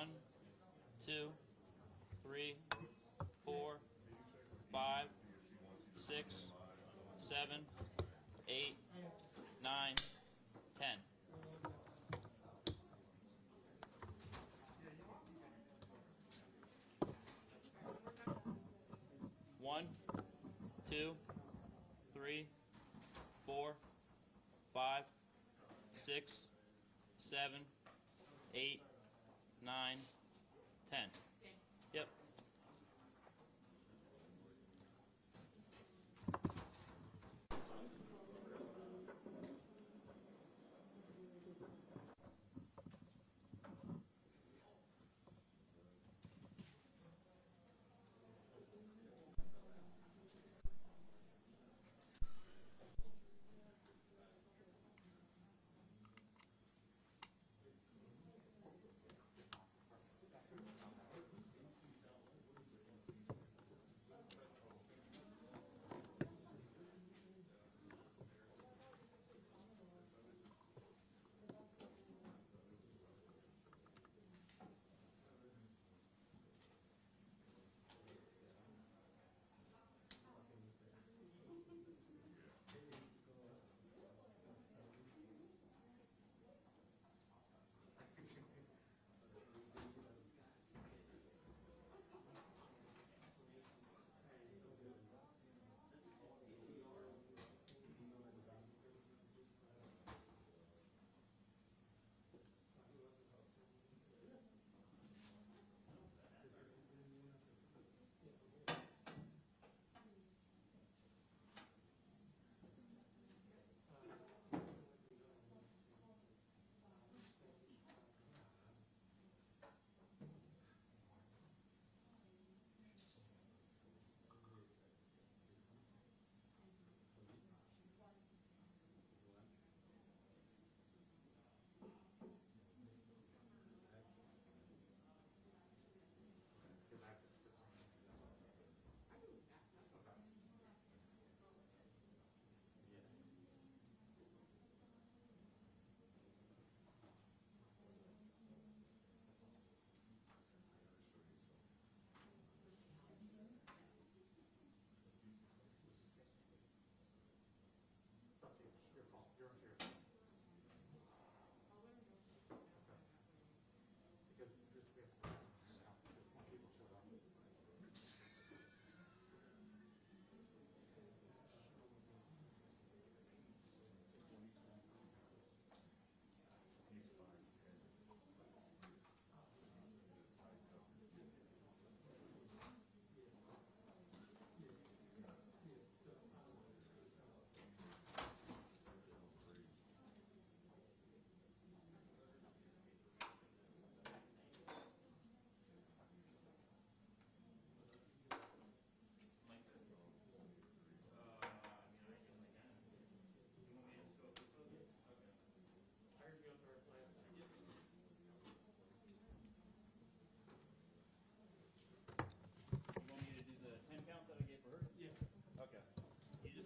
1, 2, 3, 4, 5, 6, 7, 8, 9, 10. One, two, three, 4, 5, 6, 7, 8, 9, 10. Yep.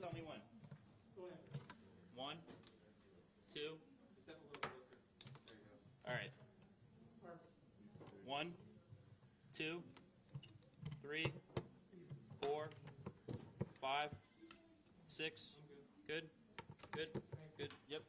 Tell me when. Go ahead. 1, 2. Step a little closer. There you go. All right. Perfect. 1, 2, 3, 4, 5, 6. Good. Good. Good. Yep.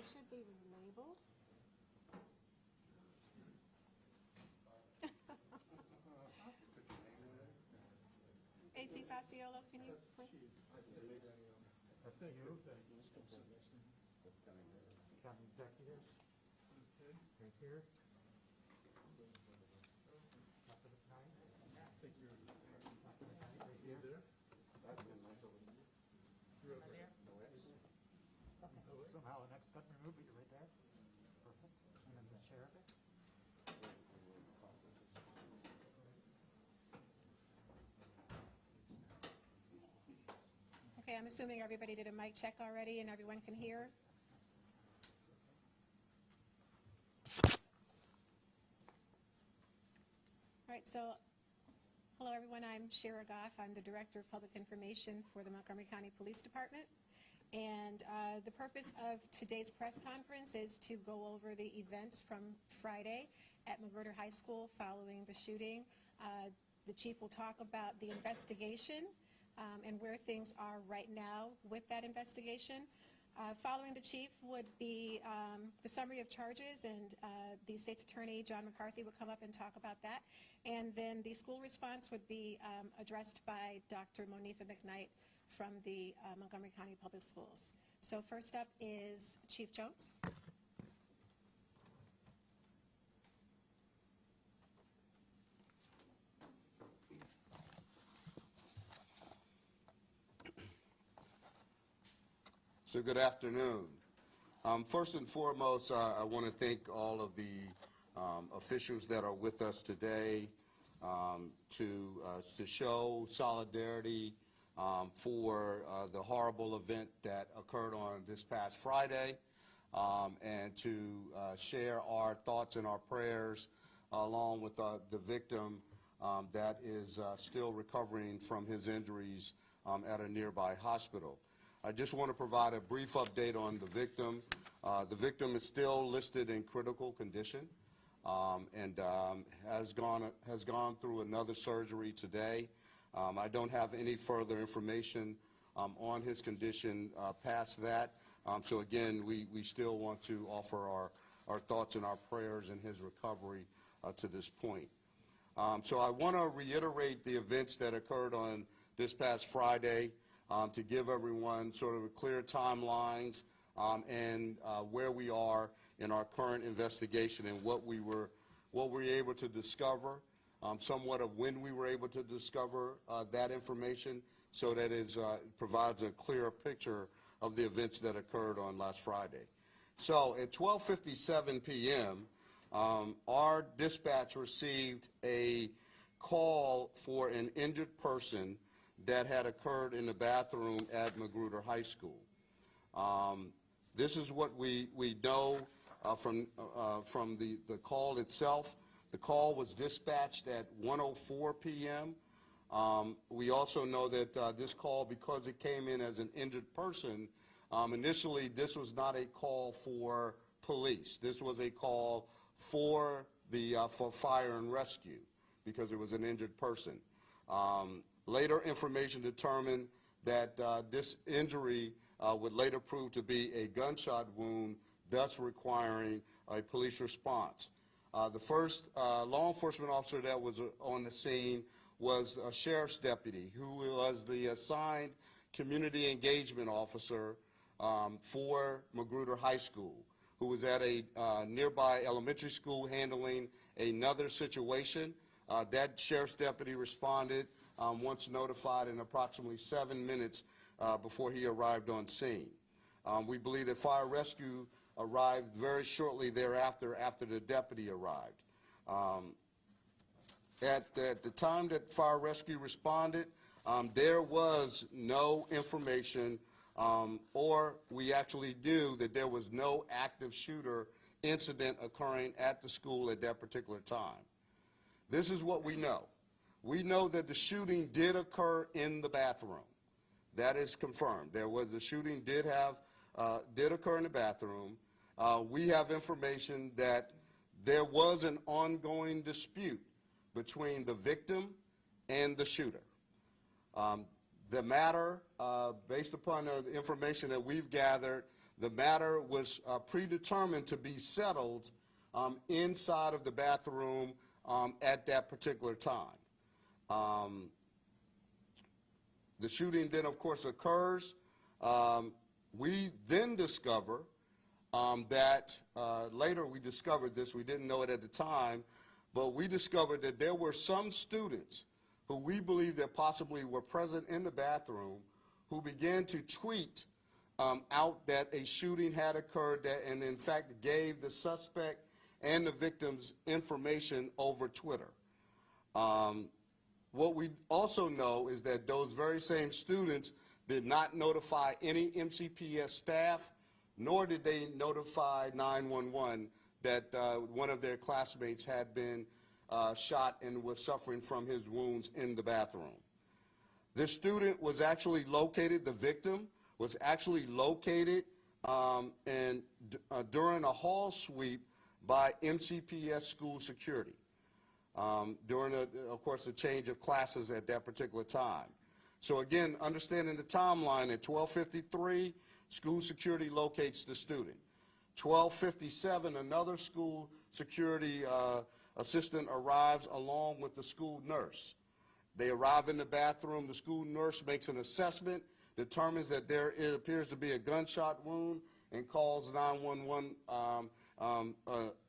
They should be labeled. AC Fasciolo, can you please? Thank you. County executive. Right here. Top of the pie. Thank you. Top of the pie, right here. Somehow an X got removed, but you're right there. Perfect. And then the chair of it. Okay, I'm assuming everybody did a mic check already and everyone can hear. All right, so, hello everyone, I'm Shara Goff. I'm the Director of Public Information for the Montgomery County Police Department. And the purpose of today's press conference is to go over the events from Friday at Magruder High School following the shooting. The chief will talk about the investigation and where things are right now with that investigation. Following the chief would be the summary of charges, and the state's attorney, John McCarthy, would come up and talk about that. And then the school response would be addressed by Dr. Monifa McKnight from the Montgomery County Public Schools. So first up is Chief Jones. So good afternoon. First and foremost, I want to thank all of the officials that are with us today to show solidarity for the horrible event that occurred on this past Friday, and to share our thoughts and our prayers along with the victim that is still recovering from his injuries at a nearby hospital. I just want to provide a brief update on the victim. The victim is still listed in critical condition and has gone through another surgery today. I don't have any further information on his condition past that. So again, we still want to offer our thoughts and our prayers in his recovery to this point. So I want to reiterate the events that occurred on this past Friday to give everyone sort of a clear timelines and where we are in our current investigation and what we were able to discover, somewhat of when we were able to discover that information, so that it provides a clearer picture of the events that occurred on last Friday. So at 12:57 p.m., our dispatch received a call for an injured person that had occurred in the bathroom at Magruder High School. This is what we know from the call itself. The call was dispatched at 1:04 p.m. We also know that this call, because it came in as an injured person, initially this was not a call for police. This was a call for fire and rescue, because it was an injured person. Later information determined that this injury would later prove to be a gunshot wound, thus requiring a police response. The first law enforcement officer that was on the scene was a sheriff's deputy, who was the assigned community engagement officer for Magruder High School, who was at a nearby elementary school handling another situation. That sheriff's deputy responded once notified in approximately 7 minutes before he arrived on scene. We believe that fire rescue arrived very shortly thereafter, after the deputy arrived. At the time that fire rescue responded, there was no information, or we actually knew that there was no active shooter incident occurring at the school at that particular time. This is what we know. We know that the shooting did occur in the bathroom. That is confirmed. The shooting did occur in the bathroom. We have information that there was an ongoing dispute between the victim and the shooter. The matter, based upon the information that we've gathered, the matter was predetermined to be settled inside of the bathroom at that particular time. The shooting then, of course, occurs. We then discover that, later we discovered this, we didn't know it at the time, but we discovered that there were some students who we believe that possibly were present in the bathroom who began to tweet out that a shooting had occurred that, and in fact gave the suspect and the victim's information over Twitter. What we also know is that those very same students did not notify any MCPS staff, nor did they notify 911 that one of their classmates had been shot and was suffering from his wounds in the bathroom. This student was actually located, the victim was actually located during a hall sweep by MCPS school security during, of course, the change of classes at that particular time. So again, understanding the timeline, at 12:53, school security locates the student. 12:57, another school security assistant arrives along with the school nurse. They arrive in the bathroom. The school nurse makes an assessment, determines that it appears to be a gunshot wound, and calls 911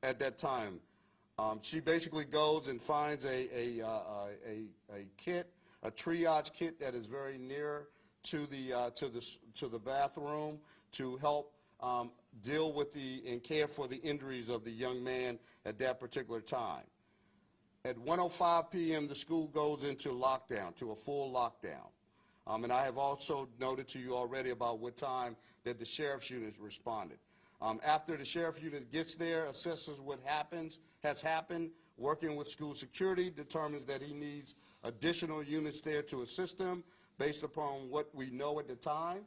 at that time. She basically goes and finds a kit, a triage kit that is very near to the bathroom to help deal with and care for the injuries of the young man at that particular time. At 1:05 p.m., the school goes into lockdown, to a full lockdown. And I have also noted to you already about what time that the sheriff's unit responded. After the sheriff unit gets there, assesses what has happened, working with school security, determines that he needs additional units there to assist him based upon what we know at the time.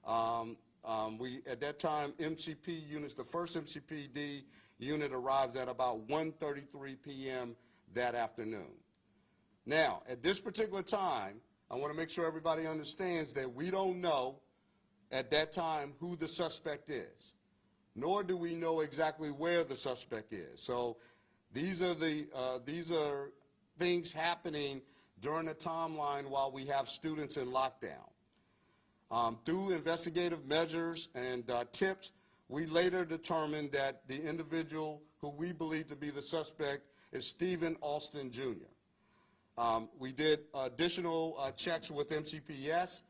At that time, MCP units, the first MCPD unit arrives at about 1:33 p.m. that afternoon. Now, at this particular time, I want to make sure everybody understands that we don't know at that time who the suspect is, nor do we know exactly where the suspect is. So these are things happening during the timeline while we have students in lockdown. Through investigative measures and tips, we later determined that the individual who we believe to be the suspect is Stephen Alston Jr. We did additional checks with MCPS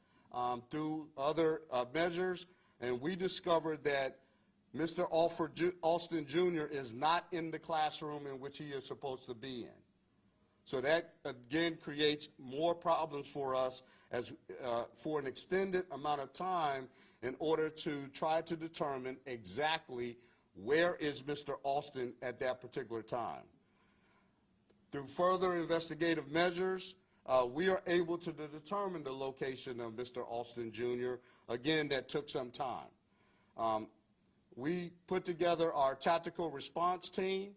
through other measures, and we discovered that Mr. Alston Jr. is not in the classroom in which he is supposed to be in. So that, again, creates more problems for us as for an extended amount of time in order to try to determine exactly where is Mr. Alston at that particular time. Through further investigative measures, we are able to determine the location of Mr. Alston Jr. Again, that took some time. We put together our tactical response team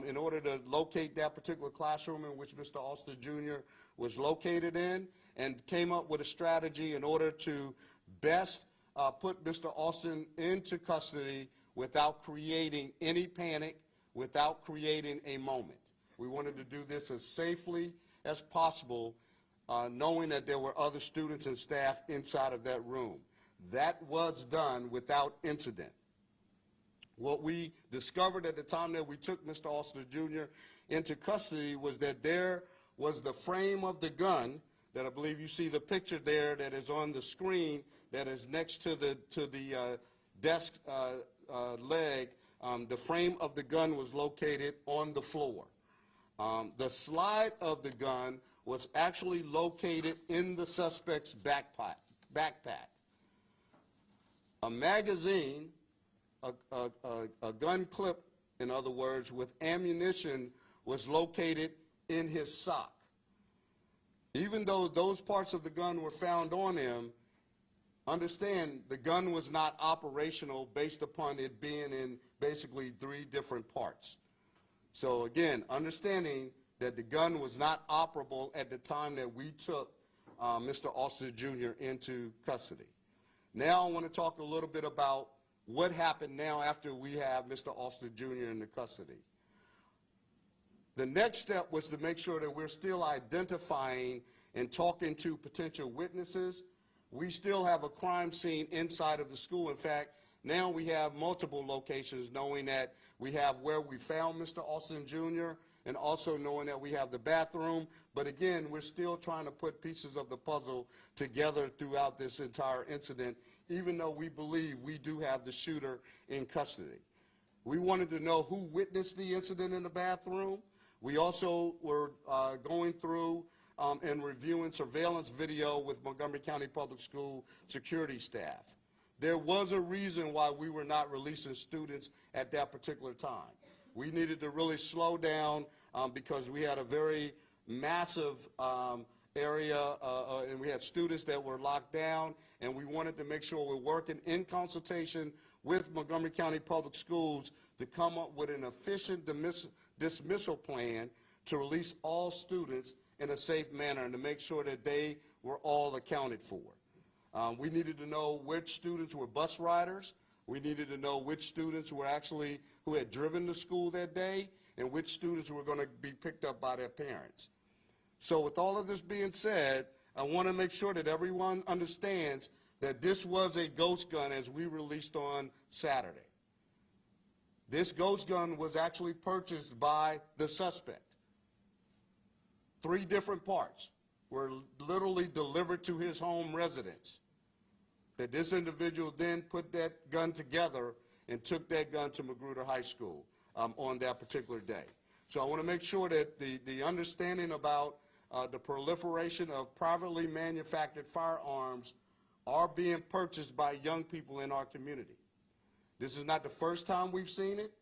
in order to locate that particular classroom in which Mr. Alston Jr. was located in, and came up with a strategy in order to best put Mr. Alston into custody without creating any panic, without creating a moment. We wanted to do this as safely as possible, knowing that there were other students and staff inside of that room. That was done without incident. What we discovered at the time that we took Mr. Alston Jr. into custody was that there was the frame of the gun that I believe you see the picture there that is on the screen that is next to the desk leg. The frame of the gun was located on the floor. The slide of the gun was actually located in the suspect's backpack. A magazine, a gun clip, in other words, with ammunition was located in his sock. Even though those parts of the gun were found on him, understand the gun was not operational based upon it being in basically 3 different parts. So again, understanding that the gun was not operable at the time that we took Mr. Alston Jr. into custody. Now I want to talk a little bit about what happened now after we have Mr. Austin Jr. in the custody. The next step was to make sure that we're still identifying and talking to potential witnesses. We still have a crime scene inside of the school. In fact, now we have multiple locations, knowing that we have where we found Mr. Austin Jr. and also knowing that we have the bathroom. But again, we're still trying to put pieces of the puzzle together throughout this entire incident, even though we believe we do have the shooter in custody. We wanted to know who witnessed the incident in the bathroom. We also were going through and reviewing surveillance video with Montgomery County Public School security staff. There was a reason why we were not releasing students at that particular time. We needed to really slow down because we had a very massive area and we had students that were locked down, and we wanted to make sure we're working in consultation with Montgomery County Public Schools to come up with an efficient dismissal plan to release all students in a safe manner and to make sure that they were all accounted for. We needed to know which students were bus riders. We needed to know which students were actually who had driven to school that day and which students were going to be picked up by their parents. So with all of this being said, I want to make sure that everyone understands that this was a ghost gun as we released on Saturday. This ghost gun was actually purchased by the suspect. 3 different parts were literally delivered to his home residence. That this individual then put that gun together and took that gun to Magruder High School on that particular day. So I want to make sure that the understanding about the proliferation of privately manufactured firearms are being purchased by young people in our community. This is not the first time we've seen it,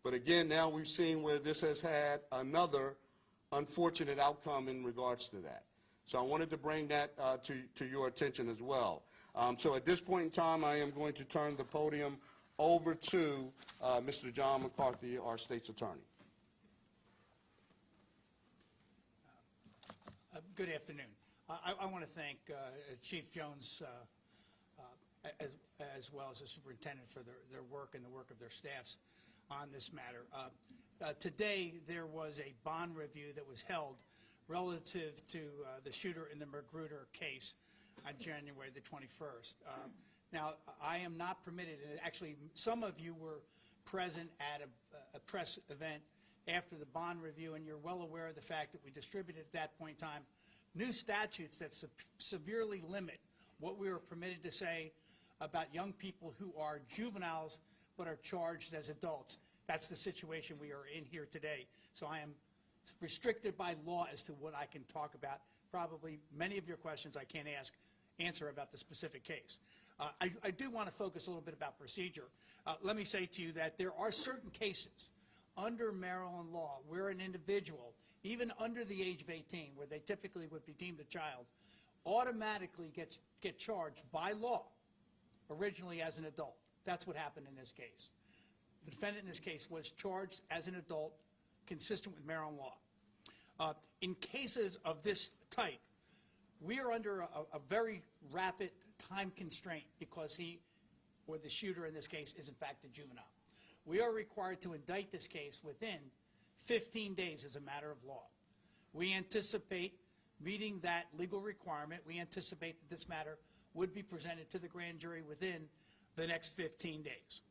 but again, now we've seen where this has had another unfortunate outcome in regards to that. So I wanted to bring that to your attention as well. So at this point in time, I am going to turn the podium over to Mr. John McCarthy, our state's attorney. Good afternoon. I want to thank Chief Jones as well as the superintendent for their work and the work of their staffs on this matter. Today, there was a bond review that was held relative to the shooter in the Magruder case on January the 21st. Now, I am not permitted, and actually some of you were present at a press event after the bond review, and you're well aware of the fact that we distributed at that point in time new statutes that severely limit what we were permitted to say about young people who are juveniles but are charged as adults. That's the situation we are in here today. So I am restricted by law as to what I can talk about. Probably many of your questions I can't answer about the specific case. I do want to focus a little bit about procedure. Let me say to you that there are certain cases under Maryland law where an individual, even under the age of 18, where they typically would be deemed a child, automatically get charged by law originally as an adult. That's what happened in this case. The defendant in this case was charged as an adult consistent with Maryland law. In cases of this type, we are under a very rapid time constraint because he, or the shooter in this case, is in fact a juvenile. We are required to indict this case within 15 days as a matter of law. We anticipate meeting that legal requirement. We anticipate that this matter would be presented to the grand jury within the next 15 days.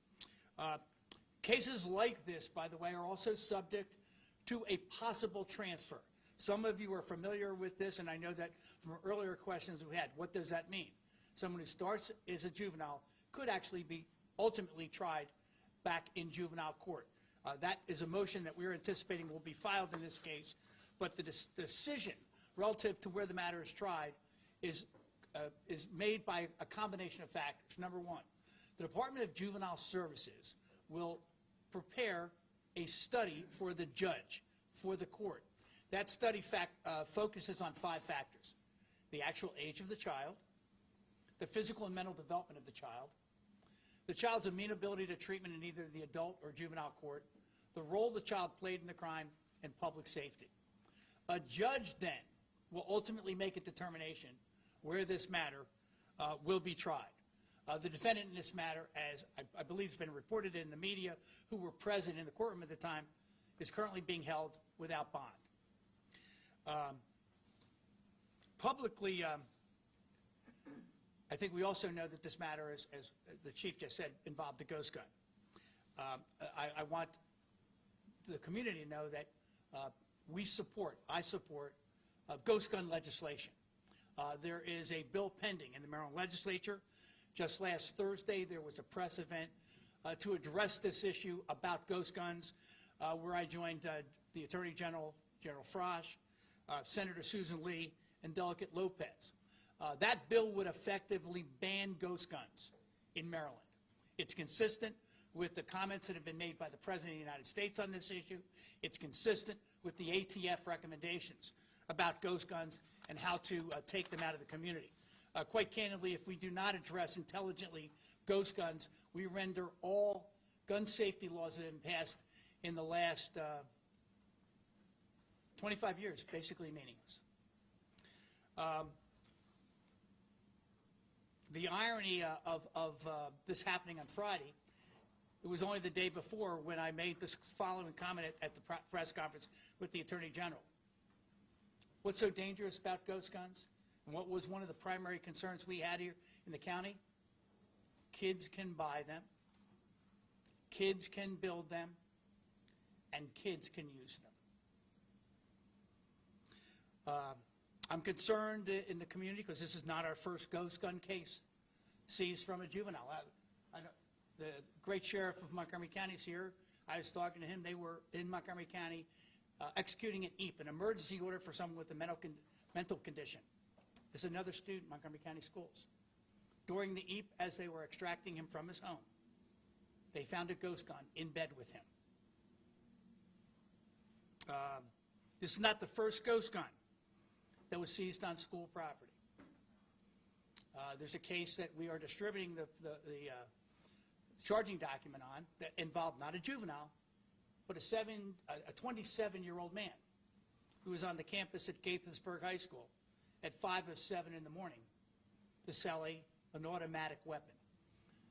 Cases like this, by the way, are also subject to a possible transfer. Some of you are familiar with this, and I know that from earlier questions we had, what does that mean? Someone who starts as a juvenile could actually be ultimately tried back in juvenile court. That is a motion that we're anticipating will be filed in this case, but the decision relative to where the matter is tried is made by a combination of factors. Number one, the Department of Juvenile Services will prepare a study for the judge, for the court. That study focuses on 5 factors: the actual age of the child, the physical and mental development of the child's amenability to treatment in either the adult or juvenile court, the role the child played in the crime, and public safety. A judge then will ultimately make a determination where this matter will be tried. The defendant in this matter, as I believe has been reported in the media, who were present in the courtroom at the time, is currently being held without bond. Publicly, I think we also know that this matter, as the chief just said, involved the ghost gun. I want the community to know that I support ghost gun legislation. There is a bill pending in the Maryland legislature. Just last Thursday, there was a press event to address this issue about ghost guns, where I joined the Attorney General, General Frosch, Senator Susan Lee, and Delegate Lopez. That bill would effectively ban ghost guns in Maryland. It's consistent with the comments that have been made by the President of the United States on this issue. It's consistent with the ATF recommendations about ghost guns and how to take them out of the community. Quite candidly, if we do not address intelligently ghost guns, we render all gun safety laws that have been passed in the last 25 years basically meaningless. The irony of this happening on Friday, it was only the day before when I made this following comment at the press conference with the Attorney General. What's so dangerous about ghost guns? And what was one of the primary concerns we had here in the county? Kids can buy them, kids can build them, and kids can use them. I'm concerned in the community because this is not our first ghost gun case seized from a juvenile. I know the great sheriff of Montgomery County is here. I was talking to him. They were in Montgomery County executing an EAP, an emergency order for someone with a mental condition. This is another student in Montgomery County Schools. During the EAP, as they were extracting him from his home, they found a ghost gun in bed with him. This is not the first ghost gun that was seized on school property. There's a case that we are distributing the charging document on that involved not a juvenile, but a 27-year-old man who was on the campus at Gaithersburg High School at 5 or 7 in the morning to sell an automatic weapon.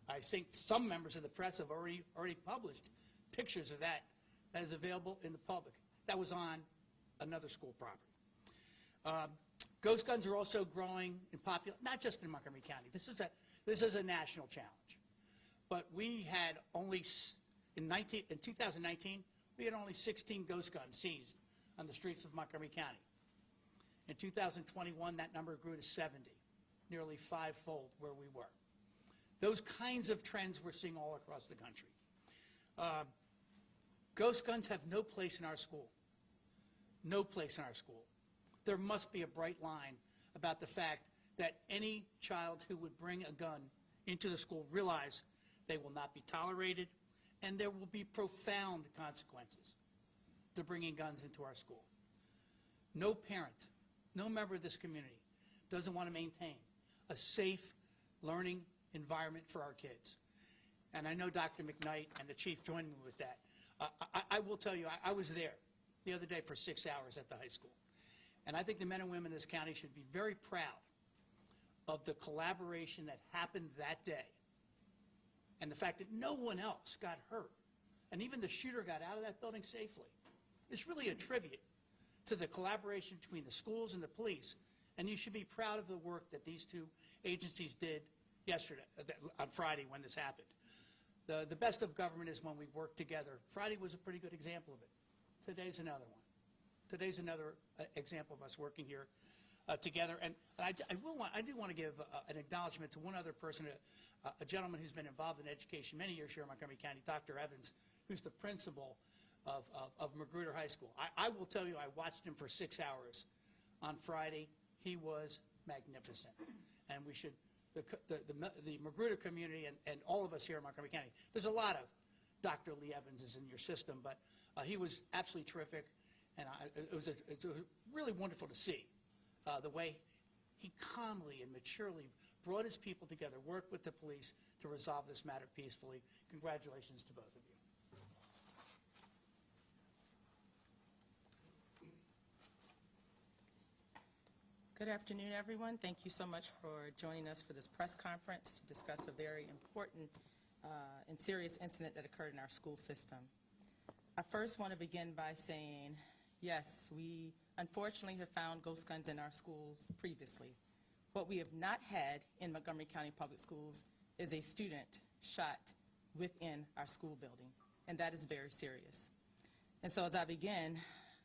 I think some members of the press have already published pictures of that is available in the public. That was on another school property. Ghost guns are also growing in popularity, not just in Montgomery County. This is a national challenge. But we had only, in 2019, we had only 16 ghost guns seized on the streets of Montgomery County. In 2021, that number grew to 70, nearly five-fold where we were. Those kinds of trends we're seeing all across the country. Ghost guns have no place in our school. No place in our school. There must be a bright line about the fact that any child who would bring a gun into the school realize they will not be tolerated and there will be profound consequences to bringing guns into our school. No parent, no member of this community doesn't want to maintain a safe learning environment for our kids. And I know Dr. McKnight and the chief joined me with that. I will tell you, I was there the other day for 6 hours at the high school. And I think the men and women in this county should be very proud of the collaboration that happened that day and the fact that no one else got hurt. And even the shooter got out of that building safely. It's really a tribute to the collaboration between the schools and the police. And you should be proud of the work that these two agencies did yesterday, on Friday when this happened. The best of government is when we work together. Friday was a pretty good example of it. Today's another one. Today's another example of us working here together. And I do want to give an acknowledgement to one other person, a gentleman who's been involved in education many years here in Montgomery County, Dr. Evans, who's the principal of Magruder High School. I will tell you, I watched him for 6 hours on Friday. He was magnificent. And we should, the Magruder community and all of us here in Montgomery County, there's a lot of Dr. Lee Evanses in your system, but he was absolutely terrific. And it was really wonderful to see the way he calmly and maturely brought his people together, worked with the police to resolve this matter peacefully. Congratulations to both of you. Good afternoon, everyone. Thank you so much for joining us for this press conference to discuss a very important and serious incident that occurred in our school system. I first want to begin by saying, yes, we unfortunately have found ghost guns in our schools previously. What we have not had in Montgomery County Public Schools is a student shot within our school building, and that is very serious. And so as I begin,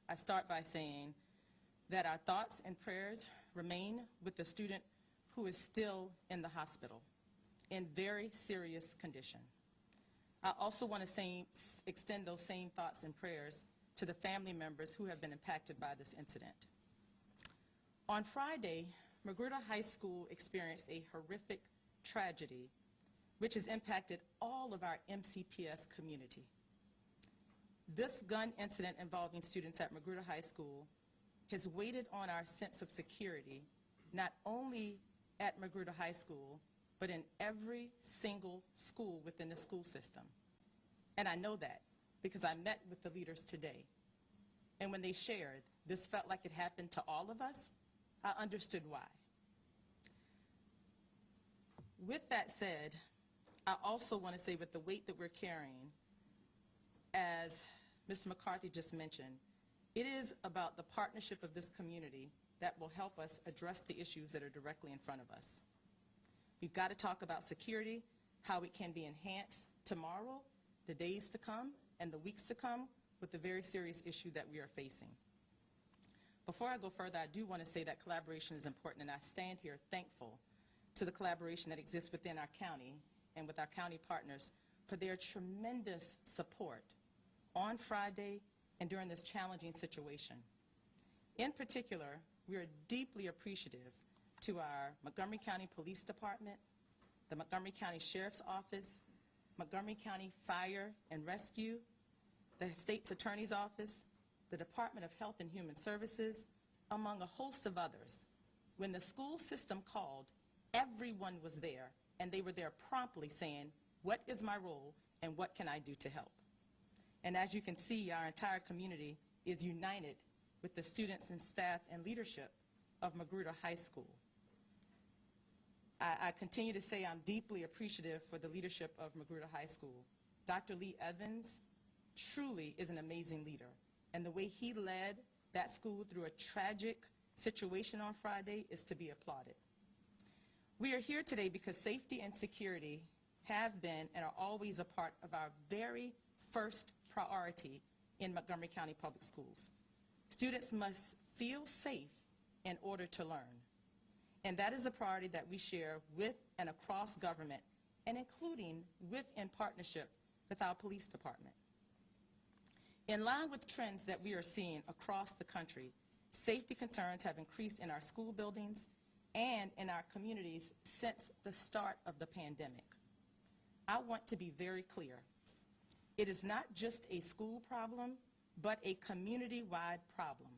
I start by saying that our thoughts and prayers remain with the student who is still in the hospital in very serious condition. I also want to extend those same thoughts and prayers to the family members who have been impacted by this incident. On Friday, Magruder High School experienced a horrific tragedy which has impacted all of our MCPS community. This gun incident involving students at Magruder High School has weighted on our sense of security, not only at Magruder High School, but in every single school within the school system. And I know that because I met with the leaders today. And when they shared, this felt like it happened to all of us, I understood why. With that said, I also want to say with the weight that we're carrying, as Mr. McCarthy just mentioned, it is about the partnership of this community that will help us address the issues that are directly in front of us. We've got to talk about security, how it can be enhanced tomorrow, the days to come, and the weeks to come with the very serious issue that we are facing. Before I go further, I do want to say that collaboration is important, and I stand here thankful to the collaboration that exists within our county and with our county partners for their tremendous support on Friday and during this challenging situation. In particular, we are deeply appreciative to our Montgomery County Police Department, the Montgomery County Sheriff's Office, Montgomery County Fire and Rescue, the State's Attorney's Office, the Department of Health and Human Services, among a host of others. When the school system called, everyone was there, and they were there promptly saying, what is my role and what can I do to help? And as you can see, our entire community is united with the students and staff and leadership of Magruder High School. I continue to say I'm deeply appreciative for the leadership of Magruder High School. Dr. Lee Evans truly is an amazing leader, and the way he led that school through a tragic situation on Friday is to be applauded. We are here today because safety and security have been and are always a part of our very first priority in Montgomery County Public Schools. Students must feel safe in order to learn. And that is a priority that we share with and across government, and including with in partnership with our police department. In line with trends that we are seeing across the country, safety concerns have increased in our school buildings and in our communities since the start of the pandemic. I want to be very clear. It is not just a school problem, but a community-wide problem.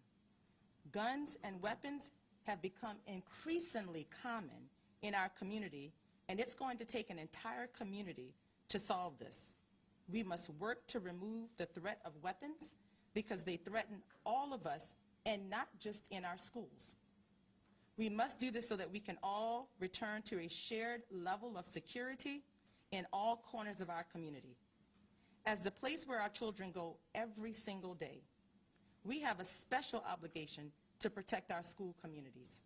Guns and weapons have become increasingly common in our community, and it's going to take an entire community to solve this. We must work to remove the threat of weapons because they threaten all of us and not just in our schools. We must do this so that we can all return to a shared level of security in all corners of our community. As the place where our children go every single day, we have a special obligation to protect our school communities.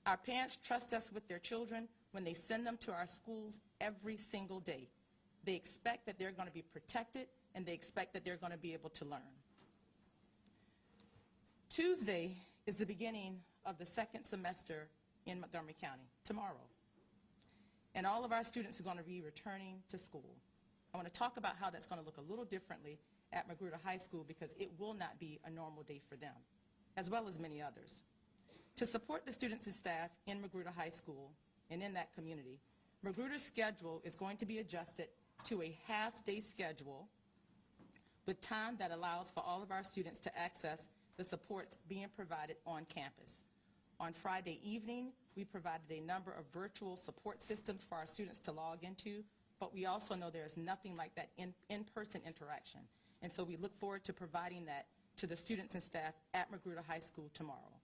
Our parents trust us with their children when they send them to our schools every single day. They expect that they're going to be protected, and they expect that they're going to be able to learn. Tuesday is the beginning of the second semester in Montgomery County, tomorrow. And all of our students are going to be returning to school. I want to talk about how that's going to look a little differently at Magruder High School because it will not be a normal day for them, as well as many others. To support the students and staff in Magruder High School and in that community, Magruder's schedule is going to be adjusted to a half-day schedule with time that allows for all of our students to access the supports being provided on campus. On Friday evening, we provided a number of virtual support systems for our students to log into, but we also know there is nothing like that in-person interaction. And so we look forward to providing that to the students and staff at Magruder High School tomorrow.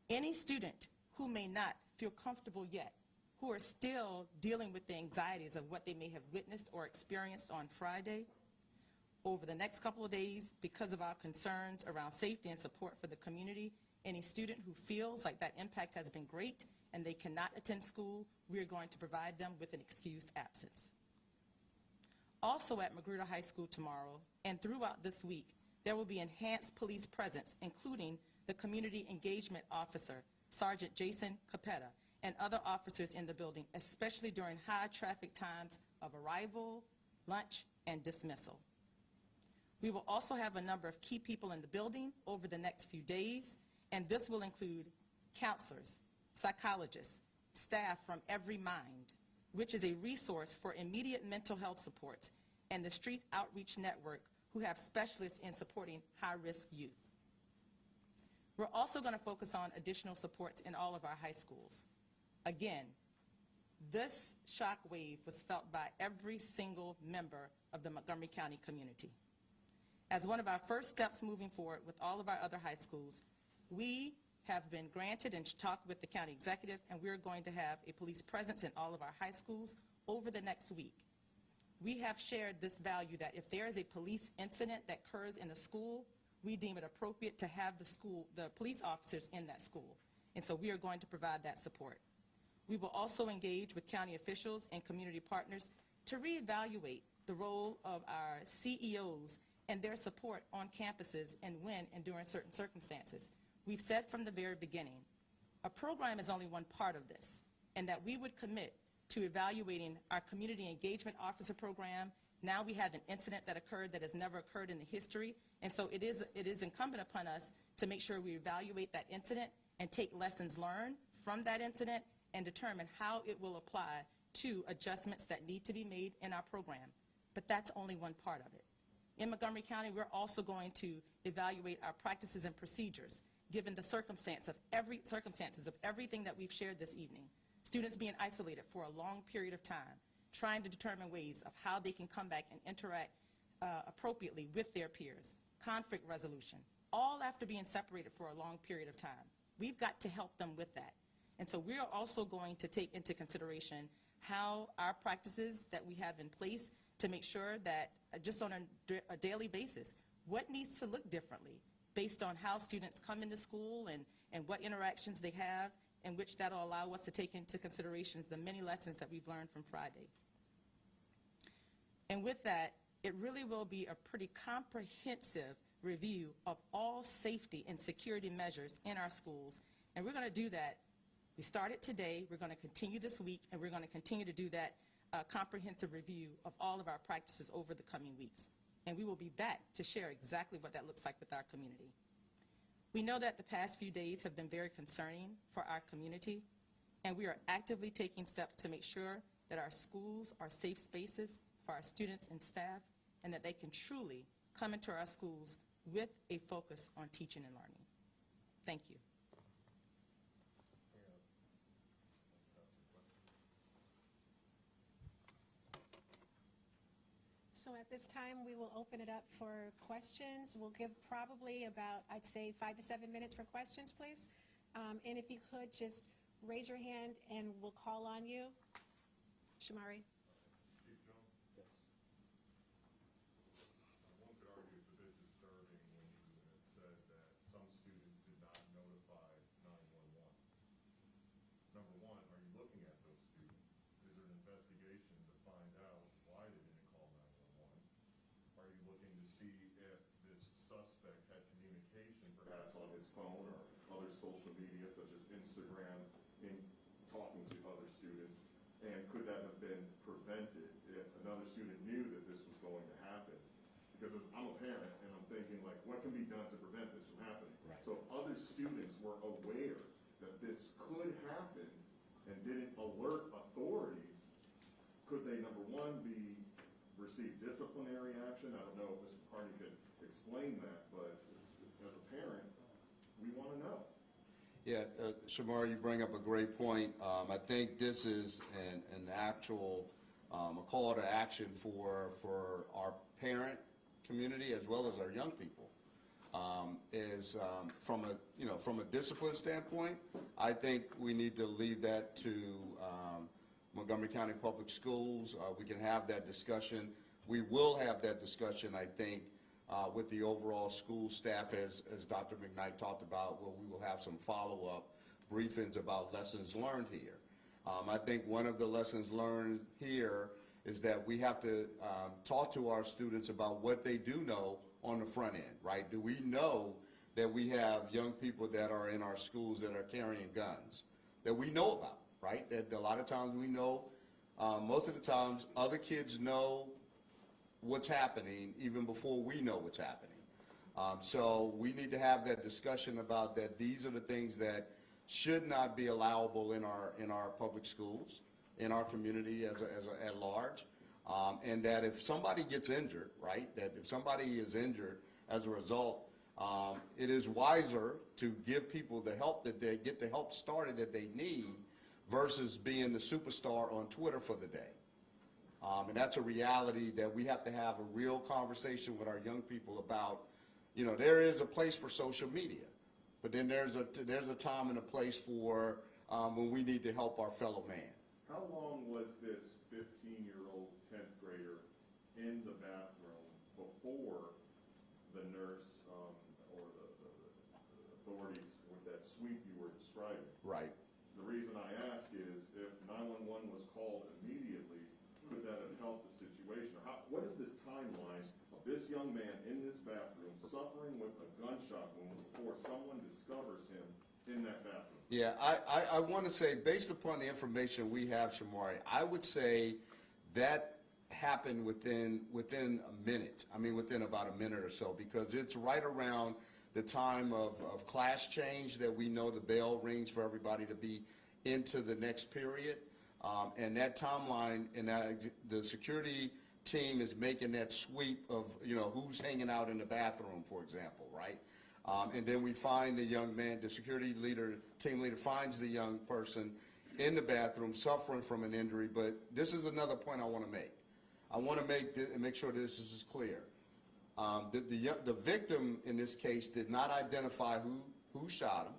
Any student who may not feel comfortable yet, who are still dealing with the anxieties of what they may have witnessed or experienced on Friday, over the next couple of days, because of our concerns around safety and support for the community, any student who feels like that impact has been great and they cannot attend school, we are going to provide them with an excused absence. Also at Magruder High School tomorrow and throughout this week, there will be enhanced police presence, including the Community Engagement Officer, Sergeant Jason Capetta, and other officers in the building, especially during high traffic times of arrival, lunch, and dismissal. We will also have a number of key people in the building over the next few days, and this will include counselors, psychologists, staff from Every Mind, which is a resource for immediate mental health supports, and the Street Outreach Network, who have specialists in supporting high-risk youth. We're also going to focus on additional supports in all of our high schools. Again, this shock wave was felt by every single member of the Montgomery County community. As one of our first steps moving forward with all of our other high schools, we have been granted and talked with the county executive, and we're going to have a police presence in all of our high schools over the next week. We have shared this value that if there is a police incident that occurs in a school, we deem it appropriate to have the police officers in that school. And so we are going to provide that support. We will also engage with county officials and community partners to reevaluate the role of our CEOs and their support on campuses and when and during certain circumstances. We've said from the very beginning, a program is only one part of this, and that we would commit to evaluating our community engagement officer program. Now we have an incident that occurred that has never occurred in the history, and so it is incumbent upon us to make sure we evaluate that incident and take lessons learned from that incident and determine how it will apply to adjustments that need to be made in our program. But that's only one part of it. In Montgomery County, we're also going to evaluate our practices and procedures, given the circumstances of everything that we've shared this evening. Students being isolated for a long period of time, trying to determine ways of how they can come back and interact appropriately with their peers, conflict resolution, all after being separated for a long period of time. We've got to help them with that. And so we are also going to take into consideration how our practices that we have in place to make sure that just on a daily basis, what needs to look differently based on how students come into school and what interactions they have, in which that will allow us to take into consideration the many lessons that we've learned from Friday. And with that, it really will be a pretty comprehensive review of all safety and security measures in our schools. And we're going to do that. We started today, we're going to continue this week, and we're going to continue to do that comprehensive review of all of our practices over the coming weeks. And we will be back to share exactly what that looks like with our community. We know that the past few days have been very concerning for our community, and we are actively taking steps to make sure that our schools are safe spaces for our students and staff, and that they can truly come into our schools with a focus on teaching and learning. Thank you. So at this time, we will open it up for questions. We'll give probably about, I'd say, 5 to 7 minutes for questions, please. And if you could, just raise your hand and we'll call on you. Shamari. Chief Jones? Yes. One could argue it's a bit disturbing when it said that some students did not notify 911. Number one, are you looking at those students? Is there an investigation to find out why they didn't call 911? Are you looking to see if this suspect had communication perhaps on his phone or other social media such as Instagram in talking to other students? And could that have been prevented if another student knew that this was going to happen? Because I'm a parent and I'm thinking, like, what can be done to prevent this from happening? Right. So if other students were aware that this could happen and didn't alert authorities, could they, number one, receive disciplinary action? I don't know if Mr. Mccarthy could explain that, but as a parent, we want to know. Yeah, Shamar, you bring up a great point. I think this is an actual a call to action for our parent community as well as our young people. from a discipline standpoint, I think we need to leave that to Montgomery County Public Schools. We can have that discussion. We will have that discussion, I think, with the overall school staff, as Dr. McKnight talked about, where we will have some follow-up briefings about lessons learned here. I think one of the lessons learned here is that we have to talk to our students about what they do know on the front end, right? Do we know that we have young people that are in our schools that are carrying guns that we know about, right? That a lot of times we know, most of the times other kids know what's happening even before we know what's happening. So we need to have that discussion about that. These are the things that should not be allowable in our public schools, in our community at large. And that if somebody gets injured, right, that if somebody is injured as a result, it is wiser to give people the help that they get, the help started that they need, versus being the superstar on Twitter for the day. And that's a reality that we have to have a real conversation with our young people about. You know, there is a place for social media, but then there's a time and a place for when we need to help our fellow man. How long was this 15-year-old 10th grader in the bathroom before the nurse or the authorities with that sweep you were describing? Right. The reason I ask is if 911 was called immediately, could that have helped the situation? What is this timeline of this young man in this bathroom suffering with a gunshot wound before someone discovers him in that bathroom? Yeah, I want to say, based upon the information we have, Shamari, I would say that happened within a minute. I mean, within about a minute or so, because it's right around the time of class change that we know the bell rings for everybody to be into the next period. And that timeline, and the security team is making that sweep of, you know, who's hanging out in the bathroom, for example, right? And then we find the young man, the security leader, team leader finds the young person in the bathroom suffering from an injury. But this is another point I want to make. I want to make sure this is clear. The victim in this case did not identify who shot him.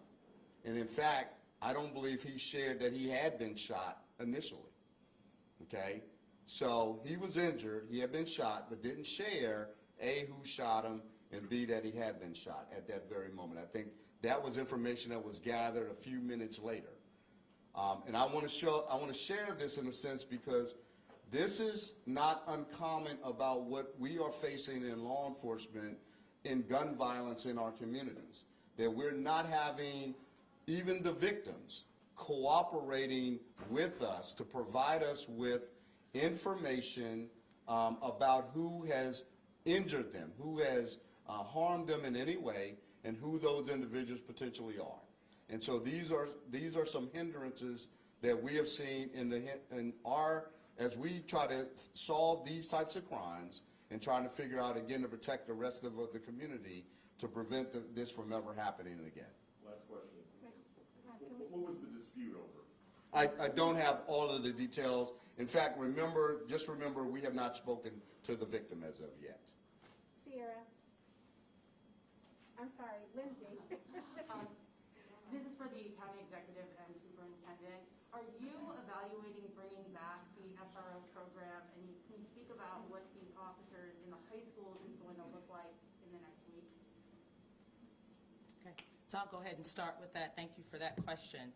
And in fact, I don't believe he shared that he had been shot initially. Okay? So he was injured, he had been shot, but didn't share, A, who shot him, and B, that he had been shot at that very moment. I think that was information that was gathered a few minutes later. And I want to share this in a sense because this is not uncommon about what we are facing in law enforcement in gun violence in our communities. That we're not having even the victims cooperating with us to provide us with information about who has injured them, who has harmed them in any way, and who those individuals potentially are. And so these are some hindrances that we have seen as we try to solve these types of crimes and trying to figure out, again, to protect the rest of the community to prevent this from ever happening again. Last question. What was the dispute over? I don't have all of the details. In fact, just remember, we have not spoken to the victim as of yet. Sierra. I'm sorry, Lindsay. This is for the county executive and superintendent. Are you evaluating bringing back the SRO program? And can you speak about what these officers in the high school is going to look like in the next week? Okay, so I'll go ahead and start with that. Thank you for that question.